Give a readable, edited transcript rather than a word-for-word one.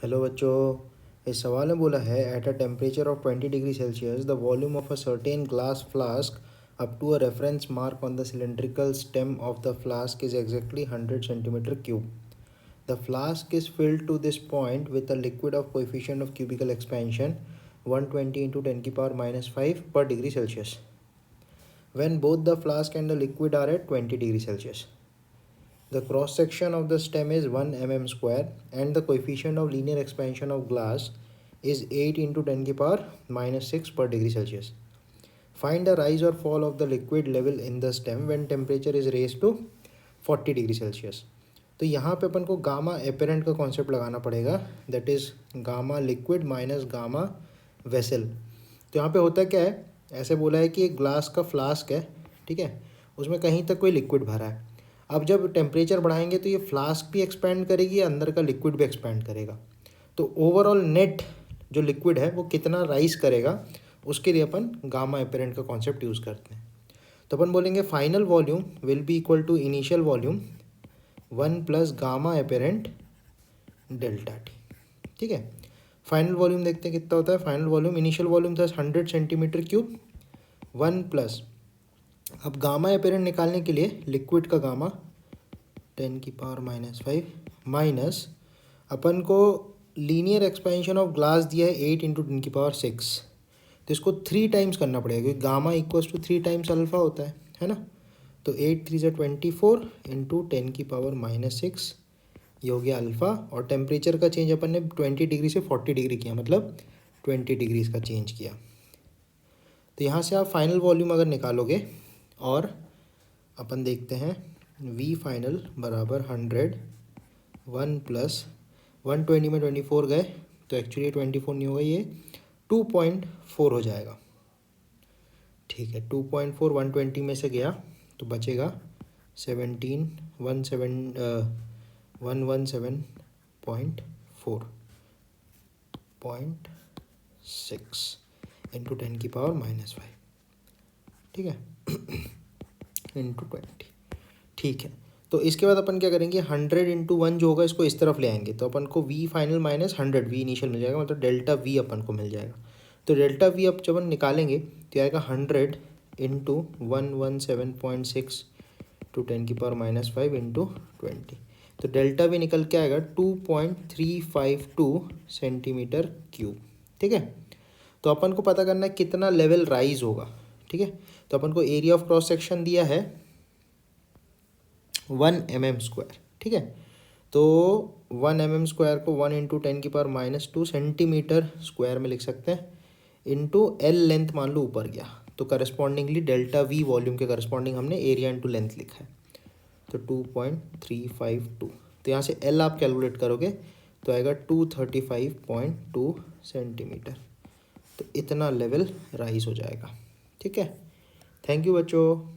Hello बच्चों, इस सवाल में बोला है at a temperature of 20 degree Celsius the volume of a certain glass flask up to a reference mark on the cylindrical stem of the flask is exactly 100 centimetre cube. The flask is filled to this point with a liquid of coefficient of cubical expansion 120 into 10⁻⁵ per degree Celsius when both the flask and the liquid are at 20 degree Celsius. The cross section of the stem is 1 mm square and the coefficient of linear expansion of glass is 8 into 10⁻⁻⁶ per degree Celsius. Find the rise or fall of the liquid level in the stem when temperature is raised to 40 degree Celsius. तो यहाँ पे अपन को gamma apparent का concept लगाना पड़ेगा, that is gamma liquid minus gamma vessel. तो यहाँ पे होता क्या है, ऐसे बोला है कि एक ग्लास का फ्लास्क है, ठीक है, उसमें कहीं तक कोई लिक्विड भरा है. अब जब टेम्परेचर बढ़ाएंगे तो ये फ्लास्क भी एक्सपैंड करेगी, अंदर का लिक्विड भी एक्सपैंड करेगा. तो ओवरऑल नेट जो लिक्विड है वो कितना राइज करेगा, उसके लिए अपन गामा एपेरेंट का कॉन्सेप्ट यूज़ करते हैं. तो अपन बोलेंगे final volume will be equal to initial volume 1 plus gamma apparent delta T. ठीक है, फाइनल वॉल्यूम देखते हैं कितना होता है. फाइनल वॉल्यूम, इनिशियल वॉल्यूम था 100 सेंटीमीटर क्यूब, 1 प्लस, अब गामा एपेरेंट निकालने के लिए लिक्विड का गामा 10⁻⁵ माइनस अपन को लीनियर एक्सपेंशन ऑफ ग्लास दिया है 8 इंटू 10⁻⁶. तो इसको 3 टाइम्स करना पड़ेगा क्योंकि gamma equals to 3 times alpha होता है ना. तो 8 3 24 इंटू 10⁻⁻⁶, ये हो गया अल्फ़ा. और टेम्परेचर का चेंज अपन ने 20 डिग्री से 40 डिग्री किया, मतलब 20 डिग्रीज का चेंज किया. तो यहाँ से आप फाइनल वॉल्यूम अगर निकालोगे और अपन देखते हैं वी फाइनल बराबर 100, 1 प्लस 120 में 24 गए तो एक्चुअली 24 नहीं होगा, ये 2.4 हो जाएगा. ठीक है, 2.4 120 में से गया तो बचेगा 117.6 इंटू 10⁻⁻⁵. ठीक है, इंटू 20. ठीक है, तो इसके बाद अपन क्या करेंगे, 100 इंटू 1 जो होगा इसको इस तरफ ले आएंगे तो अपन को V final minus 100 V initial मिल जाएगा, मतलब डेल्टा वी अपन को मिल जाएगा. तो डेल्टा वी अब जब अपन निकालेंगे तो आएगा 100 इंटू 117.6 टू 10⁻⁵ इंटू 20. तो डेल्टा वी निकल के आएगा 2.352 सेंटीमीटर क्यूब. ठीक है, तो अपन को पता करना है कितना लेवल राइज होगा. ठीक है, तो अपन को एरिया ऑफ क्रॉस सेक्शन दिया है 1 mm स्क्वायर. ठीक है, तो 1 mm स्क्वायर को 1 इंटू 10⁻⁻² सेंटीमीटर स्क्वायर में लिख सकते हैं, इंटू एल लेंथ मान लो ऊपर गया तो करस्पॉन्डिंगली डेल्टा वी वॉल्यूम के करस्पॉन्डिंग हमने एरिया इंटू लेंथ लिखा है. तो 2.352. तो यहाँ से एल आप कैलकुलेट करोगे तो आएगा 235.2 सेंटीमीटर. तो इतना लेवल राइज हो जाएगा. ठीक है, थैंक यू बच्चों.